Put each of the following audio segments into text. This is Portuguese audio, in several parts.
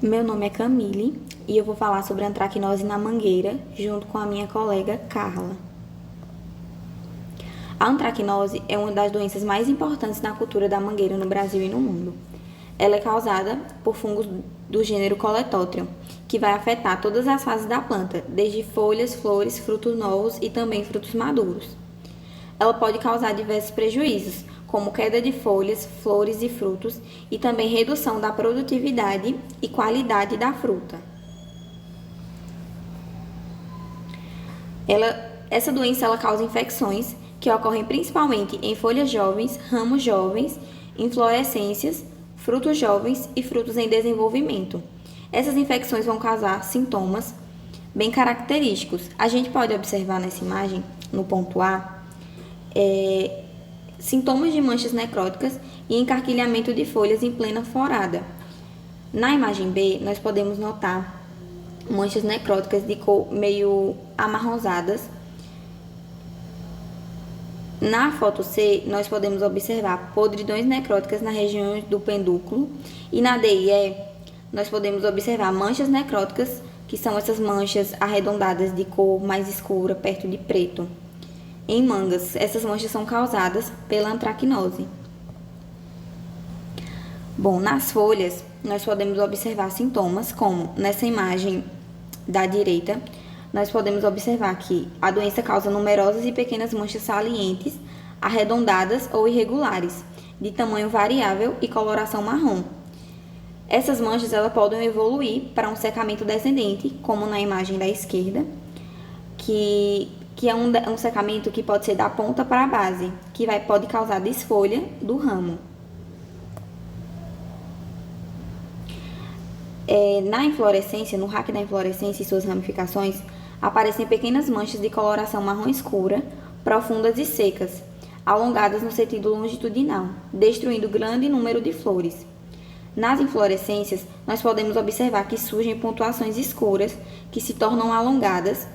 Meu nome é Camille e eu vou falar sobre a antracnose na mangueira junto com a minha colega Carla. A antracnose é uma das doenças mais importantes na cultura da mangueira no Brasil e no mundo. Ela é causada por fungos do gênero Coletótrion, que vai afetar todas as fases da planta, desde folhas, flores, frutos novos e também frutos maduros. Ela pode causar diversos prejuízos, como queda de folhas, flores e frutos, e também redução da produtividade e qualidade da fruta. Essa doença ela causa infecções que ocorrem principalmente em folhas jovens, ramos jovens, inflorescências, frutos jovens e frutos em desenvolvimento. Essas infecções vão causar sintomas bem característicos. A gente pode observar nessa imagem, no ponto A, sintomas de manchas necróticas e encarquilhamento de folhas em plena florada. Na imagem B, nós podemos notar manchas necróticas de cor meio amarronzadas. Na foto C, nós podemos observar podridões necróticas na região do pedúnculo. E na D e E, nós podemos observar manchas necróticas, que são essas manchas arredondadas de cor mais escura, perto de preto. Em mangas, essas manchas são causadas pela antracnose. Bom, nas folhas, nós podemos observar sintomas como, nessa imagem da direita, nós podemos observar que a doença causa numerosas e pequenas manchas salientes, arredondadas ou irregulares, de tamanho variável e coloração marrom. Essas manchas elas podem evoluir para um secamento descendente, como na imagem da esquerda, que é um secamento que pode ser da ponta para a base, que pode causar desfolha do ramo. Na inflorescência, no raque da inflorescência e suas ramificações, aparecem pequenas manchas de coloração marrom escura, profundas e secas, alongadas no sentido longitudinal, destruindo grande número de flores. Nas inflorescências, nós podemos observar que surgem pontuações escuras que se tornam alongadas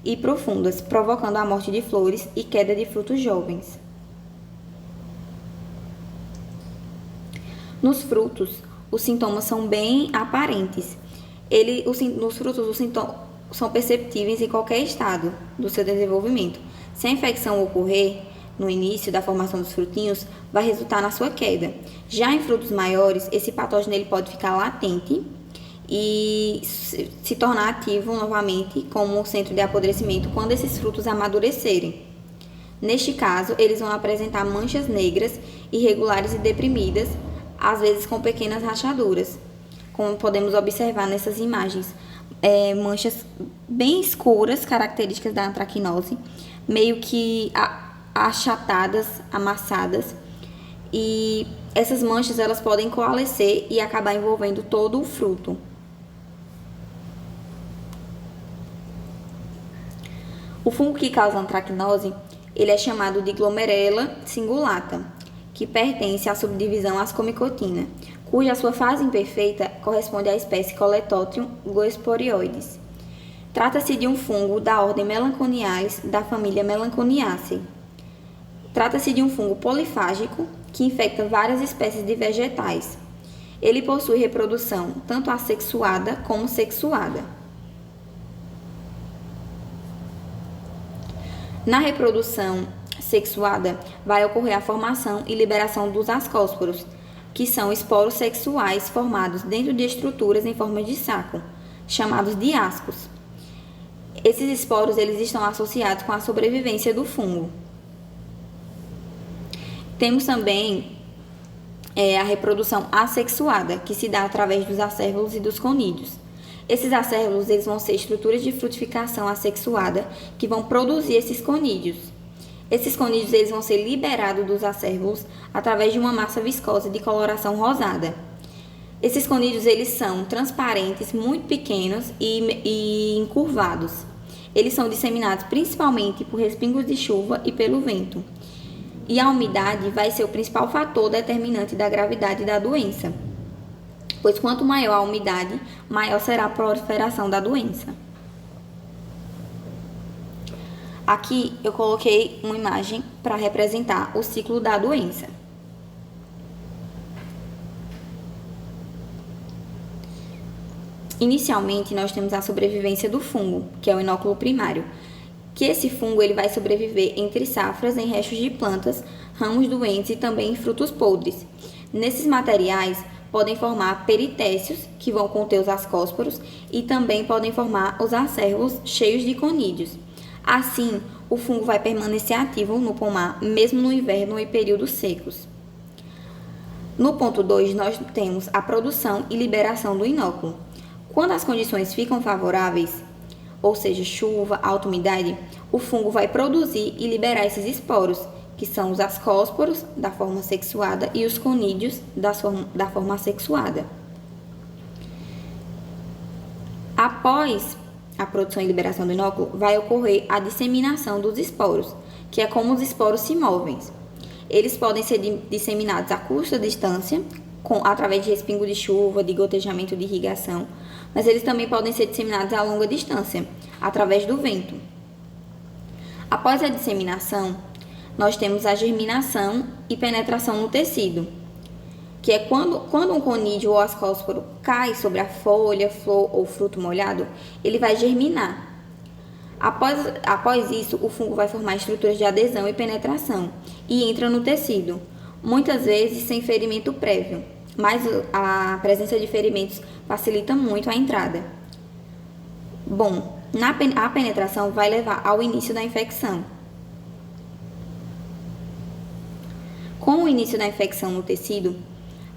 e profundas, provocando a morte de flores e queda de frutos jovens. Nos frutos, os sintomas são bem aparentes. Nos frutos, os sintomas são perceptíveis em qualquer estado do seu desenvolvimento. Se a infecção ocorrer no início da formação dos frutinhos, vai resultar na sua queda. Já em frutos maiores, esse patógeno ele pode ficar latente e se tornar ativo novamente como centro de apodrecimento quando esses frutos amadurecerem. Neste caso, eles vão apresentar manchas negras, irregulares e deprimidas, às vezes com pequenas rachaduras, como podemos observar nessas imagens. Manchas bem escuras, características da antracnose, meio que achatadas, amassadas, e essas manchas elas podem coalescer e acabar envolvendo todo o fruto. O fungo que causa antracnose, ele é chamado de Glomerella cingulata, que pertence à subdivisão Ascomicotina, cuja sua fase imperfeita corresponde à espécie Coletótrion goesporioides. Trata-se de um fungo da ordem Melanconiales, da família Melanconiaceae. Trata-se de um fungo polifágico que infecta várias espécies de vegetais. Ele possui reprodução tanto assexuada como sexuada. Na reprodução sexuada, vai ocorrer a formação e liberação dos ascósporos, que são esporos sexuais formados dentro de estruturas em forma de saco, chamados de ascos. Esses esporos eles estão associados com a sobrevivência do fungo. Temos também a reprodução assexuada, que se dá através dos acérvulos e dos conídeos. Esses acérvulos eles vão ser estruturas de frutificação assexuada que vão produzir esses conídeos. Esses conídeos eles vão ser liberados dos acérvulos através de uma massa viscosa de coloração rosada. Esses conídeos eles são transparentes, muito pequenos e encurvados. Eles são disseminados principalmente por respingos de chuva e pelo vento. E a umidade vai ser o principal fator determinante da gravidade da doença, pois quanto maior a umidade, maior será a proliferação da doença. Aqui eu coloquei uma imagem para representar o ciclo da doença. Inicialmente, nós temos a sobrevivência do fungo, que é o inóculo primário, que esse fungo ele vai sobreviver entre safras em restos de plantas, ramos doentes e também em frutos podres. Nesses materiais, podem formar peritécios, que vão conter os ascósporos, e também podem formar os acérvulos cheios de conídeos. Assim, o fungo vai permanecer ativo no pomar, mesmo no inverno e períodos secos. No ponto 2, nós temos a produção e liberação do inóculo. Quando as condições ficam favoráveis, ou seja, chuva, alta umidade, o fungo vai produzir e liberar esses esporos, que são os ascósporos da forma sexuada e os conídeos da forma assexuada. Após a produção e liberação do inóculo, vai ocorrer a disseminação dos esporos, que é como os esporos se movem. Eles podem ser disseminados a curta distância, através de respingo de chuva, de gotejamento de irrigação, mas eles também podem ser disseminados a longa distância, através do vento. Após a disseminação, nós temos a germinação e penetração no tecido, que é quando um conídeo ou ascósporo cai sobre a folha, flor ou fruto molhado, ele vai germinar. Após isso, o fungo vai formar estruturas de adesão e penetração e entra no tecido, muitas vezes sem ferimento prévio, mas a presença de ferimentos facilita muito a entrada. Bom, a penetração vai levar ao início da infecção. Com o início da infecção no tecido,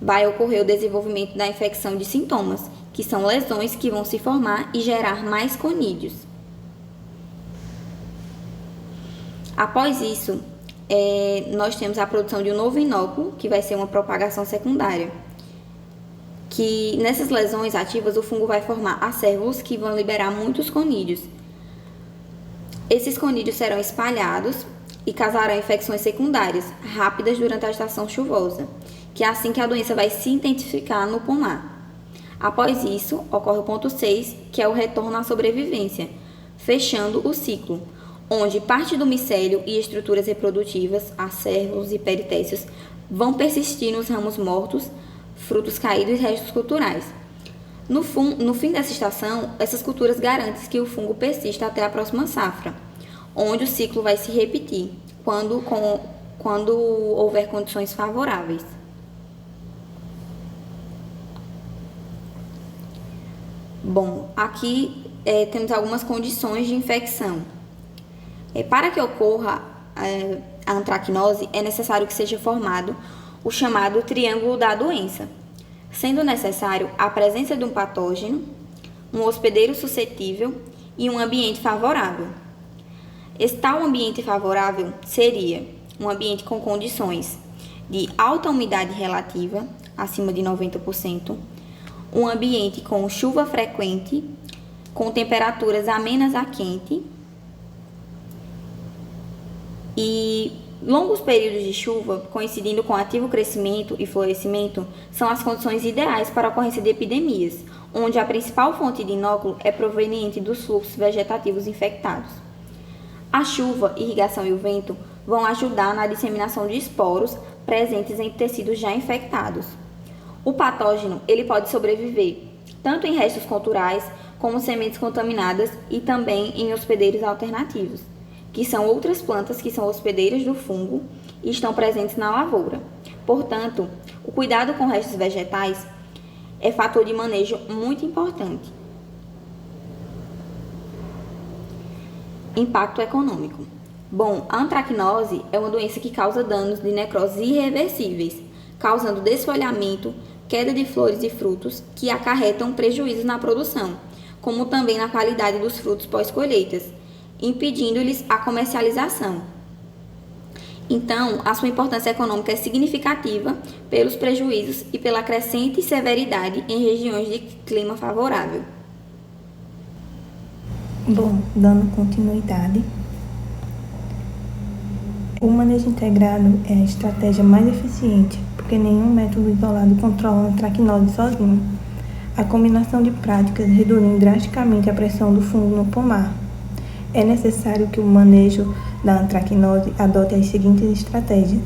vai ocorrer o desenvolvimento da infecção de sintomas, que são lesões que vão se formar e gerar mais conídeos. Após isso, nós temos a produção de um novo inóculo, que vai ser uma propagação secundária. Que nessas lesões ativas, o fungo vai formar acérvulos que vão liberar muitos conídeos. Esses conídeos serão espalhados e causarão infecções secundárias, rápidas durante a estação chuvosa, que é assim que a doença vai se intensificar no pomar. Após isso, ocorre o ponto 6, que é o retorno à sobrevivência, fechando o ciclo, onde parte do micélio e estruturas reprodutivas, acérvulos e peritécios, vão persistir nos ramos mortos, frutos caídos e restos culturais. No fim dessa estação, essas culturas garantem que o fungo persista até a próxima safra, onde o ciclo vai se repetir, quando houver condições favoráveis. Bom, aqui temos algumas condições de infecção. Para que ocorra a antracnose, é necessário que seja formado o chamado triângulo da doença, sendo necessário a presença de um patógeno, um hospedeiro suscetível e um ambiente favorável. Esse tal ambiente favorável seria um ambiente com condições de alta umidade relativa, acima de 90%, um ambiente com chuva frequente, com temperaturas amenas a quente e longos períodos de chuva, coincidindo com ativo crescimento e florescimento, são as condições ideais para a ocorrência de epidemias, onde a principal fonte de inóculo é proveniente dos fluxos vegetativos infectados. A chuva, irrigação e o vento vão ajudar na disseminação de esporos presentes em tecidos já infectados. O patógeno ele pode sobreviver tanto em restos culturais como sementes contaminadas e também em hospedeiros alternativos, que são outras plantas que são hospedeiras do fungo e estão presentes na lavoura. Portanto, o cuidado com restos vegetais é fator de manejo muito importante. Impacto econômico. Bom, a antracnose é uma doença que causa danos de necrose irreversíveis, causando desfolhamento, queda de flores e frutos, que acarretam prejuízos na produção, como também na qualidade dos frutos pós-colheitas, impedindo-lhes a comercialização. Então, a sua importância econômica é significativa pelos prejuízos e pela crescente severidade em regiões de clima favorável. Bom, dando continuidade, o manejo integrado é a estratégia mais eficiente, porque nenhum método isolado controla a antracnose sozinho. A combinação de práticas reduzem drasticamente a pressão do fungo no pomar. É necessário que o manejo da antracnose adote as seguintes estratégias: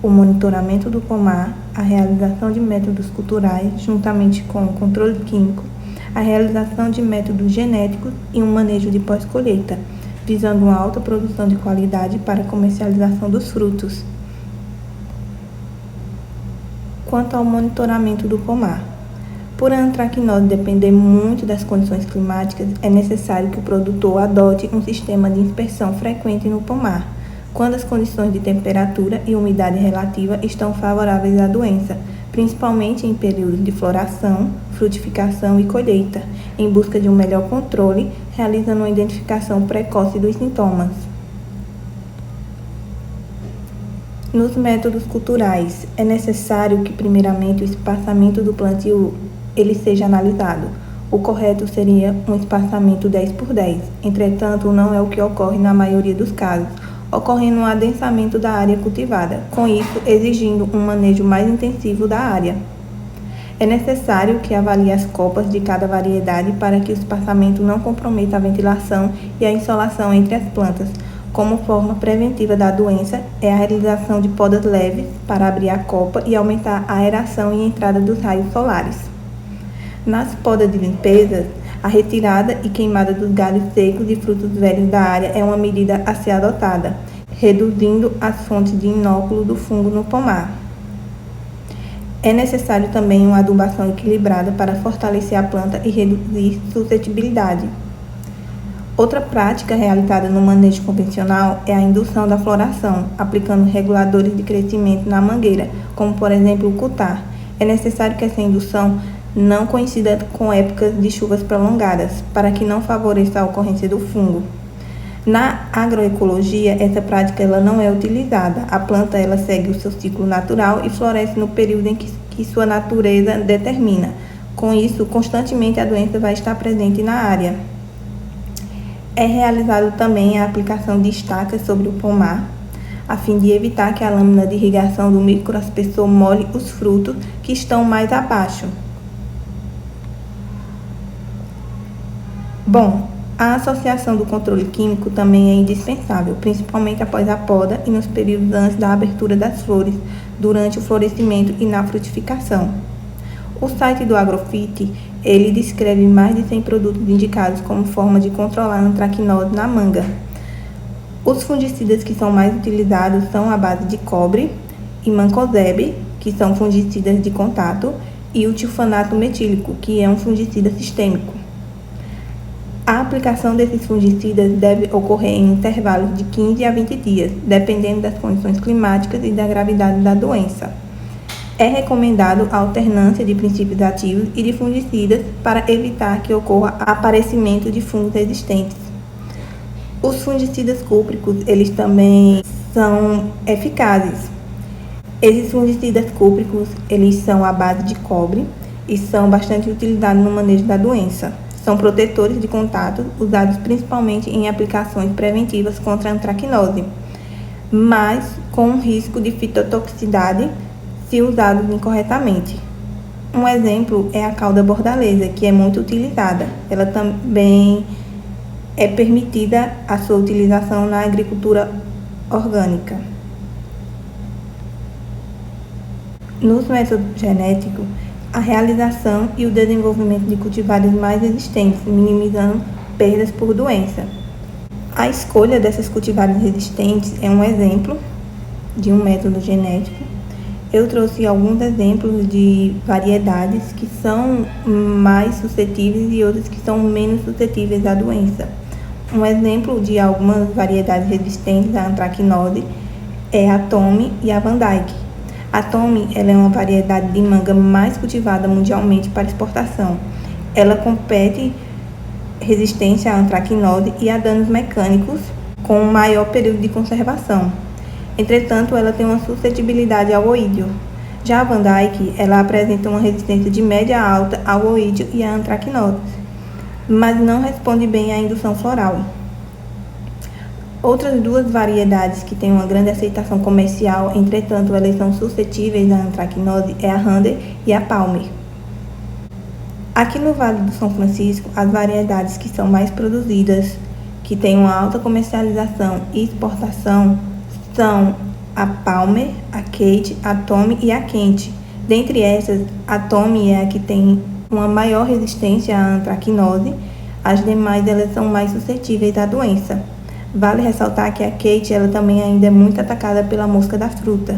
o monitoramento do pomar, a realização de métodos culturais, juntamente com o controle químico, a realização de métodos genéticos e um manejo de pós-colheita, visando uma alta produção de qualidade para a comercialização dos frutos. Quanto ao monitoramento do pomar, por a antracnose depender muito das condições climáticas, é necessário que o produtor adote um sistema de inspeção frequente no pomar, quando as condições de temperatura e umidade relativa estão favoráveis à doença, principalmente em períodos de floração, frutificação e colheita, em busca de um melhor controle, realizando uma identificação precoce dos sintomas. Nos métodos culturais, é necessário que primeiramente o espaçamento do plantio ele seja analisado. O correto seria um espaçamento 10 por 10, entretanto não é o que ocorre na maioria dos casos, ocorrendo um adensamento da área cultivada, com isso exigindo um manejo mais intensivo da área. É necessário que avalie as copas de cada variedade para que o espaçamento não comprometa a ventilação e a insolação entre as plantas. Como forma preventiva da doença, é a realização de podas leves para abrir a copa e aumentar a aeração e entrada dos raios solares. Nas podas de limpeza, a retirada e queimada dos galhos secos e frutos velhos da área é uma medida a ser adotada, reduzindo as fontes de inóculo do fungo no pomar. É necessário também uma adubação equilibrada para fortalecer a planta e reduzir suscetibilidade. Outra prática realizada no manejo convencional é a indução da floração, aplicando reguladores de crescimento na mangueira, como por exemplo o cutar. É necessário que essa indução não coincida com épocas de chuvas prolongadas, para que não favoreça a ocorrência do fungo. Na agroecologia, essa prática ela não é utilizada. A planta ela segue o seu ciclo natural e floresce no período em que sua natureza determina. Com isso, constantemente a doença vai estar presente na área. É realizado também a aplicação de estacas sobre o pomar, a fim de evitar que a lâmina de irrigação do microaspersor molhe os frutos que estão mais abaixo. Bom, a associação do controle químico também é indispensável, principalmente após a poda e nos períodos antes da abertura das flores, durante o florescimento e na frutificação. O site do Agrofit, ele descreve mais de 100 produtos indicados como forma de controlar a antracnose na manga. Os fungicidas que são mais utilizados são a base de cobre e mancozeb, que são fungicidas de contato, e o tifanato metílico, que é um fungicida sistêmico. A aplicação desses fungicidas deve ocorrer em intervalos de 15 a 20 dias, dependendo das condições climáticas e da gravidade da doença. É recomendado a alternância de princípios ativos e de fungicidas para evitar que ocorra aparecimento de fungos resistentes. Os fungicidas cúpricos, eles também são eficazes. Esses fungicidas cúpricos, eles são à base de cobre e são bastante utilizados no manejo da doença. São protetores de contato usados principalmente em aplicações preventivas contra a antracnose, mas com um risco de fitotoxicidade se usados incorretamente. Um exemplo é a cauda bordaleza, que é muito utilizada. Ela também é permitida a sua utilização na agricultura orgânica. Nos métodos genéticos, a realização e o desenvolvimento de cultivares mais resistentes, minimizando perdas por doença. A escolha dessas cultivares resistentes é um exemplo de um método genético. Eu trouxe alguns exemplos de variedades que são mais suscetíveis e outras que são menos suscetíveis à doença. Um exemplo de algumas variedades resistentes à antracnose é a Tome e a Van Dyke. A Tome ela é uma variedade de manga mais cultivada mundialmente para exportação. Ela compete resistência à antracnose e a danos mecânicos com um maior período de conservação. Entretanto, ela tem uma suscetibilidade ao oídio. Já a Van Dyke, ela apresenta uma resistência de média a alta ao oídio e à antracnose, mas não responde bem à indução floral. Outras duas variedades que têm uma grande aceitação comercial, entretanto elas são suscetíveis à antracnose, é a Hunter e a Palmer. Aqui no Vale do São Francisco, as variedades que são mais produzidas, que têm uma alta comercialização e exportação, são a Palmer, a Kate, a Tome e a Kent. Dentre essas, a Tome é a que tem uma maior resistência à antracnose, as demais elas são mais suscetíveis à doença. Vale ressaltar que a Kate ela também ainda é muito atacada pela mosca da fruta.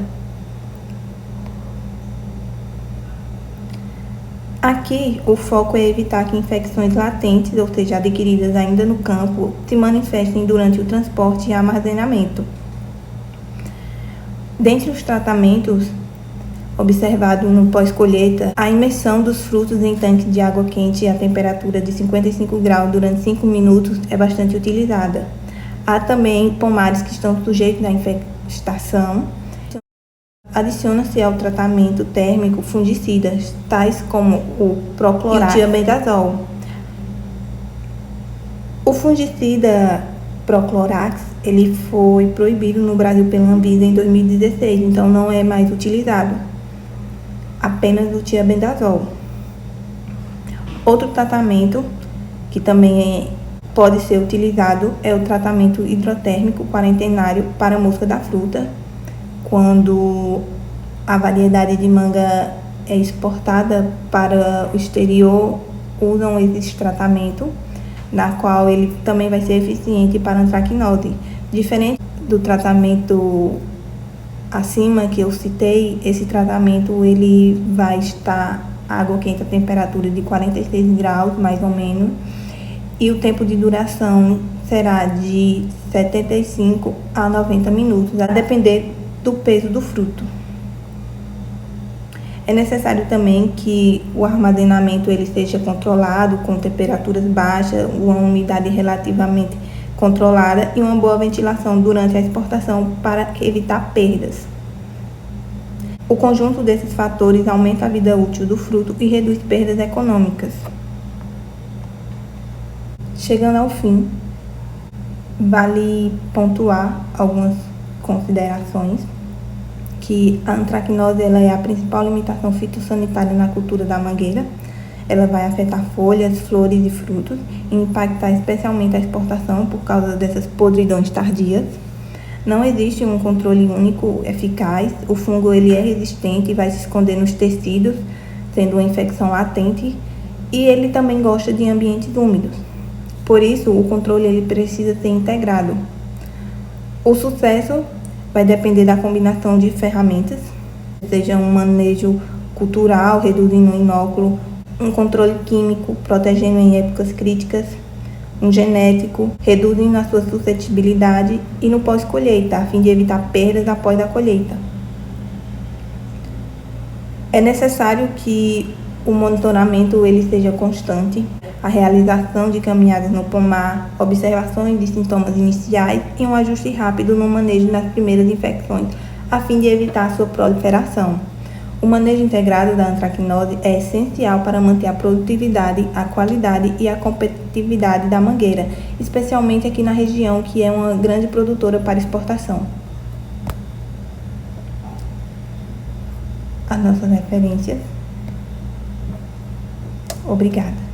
Aqui, o foco é evitar que infecções latentes, ou seja, adquiridas ainda no campo, se manifestem durante o transporte e armazenamento. Dentre os tratamentos observados no pós-colheita, a imersão dos frutos em tanque de água quente a temperatura de 55 graus durante 5 minutos é bastante utilizada. Há também pomares que estão sujeitos à infestação. Adiciona-se ao tratamento térmico fungicidas, tais como o Proclorax e o tiabendazol. O fungicida Proclorax, ele foi proibido no Brasil pela Anvisa em 2016, então não é mais utilizado, apenas o tiabendazol. Outro tratamento que também pode ser utilizado é o tratamento hidrotérmico quarentenário para a mosca da fruta. Quando a variedade de manga é exportada para o exterior, usam esse tratamento, na qual ele também vai ser eficiente para a antracnose. Diferente do tratamento acima que eu citei, esse tratamento ele vai estar água quente a temperatura de 46 graus, mais ou menos, e o tempo de duração será de 75 a 90 minutos, a depender do peso do fruto. É necessário também que o armazenamento ele seja controlado com temperaturas baixas, uma umidade relativamente controlada e uma boa ventilação durante a exportação para evitar perdas. O conjunto desses fatores aumenta a vida útil do fruto e reduz perdas econômicas. Chegando ao fim, vale pontuar algumas considerações, que a antracnose ela é a principal limitação fitossanitária na cultura da mangueira. Ela vai afetar folhas, flores e frutos e impactar especialmente a exportação por causa dessas podridões tardias. Não existe um controle único eficaz. O fungo ele é resistente e vai se esconder nos tecidos, sendo uma infecção latente, e ele também gosta de ambientes úmidos. Por isso, o controle ele precisa ser integrado. O sucesso vai depender da combinação de ferramentas, seja um manejo cultural, reduzindo o inóculo, um controle químico, protegendo em épocas críticas, um genético, reduzindo a sua suscetibilidade, e no pós-colheita, a fim de evitar perdas após a colheita. É necessário que o monitoramento ele seja constante, a realização de caminhadas no pomar, observações de sintomas iniciais e um ajuste rápido no manejo das primeiras infecções, a fim de evitar sua proliferação. O manejo integrado da antracnose é essencial para manter a produtividade, a qualidade e a competitividade da mangueira, especialmente aqui na região, que é uma grande produtora para exportação. As nossas referências. Obrigada.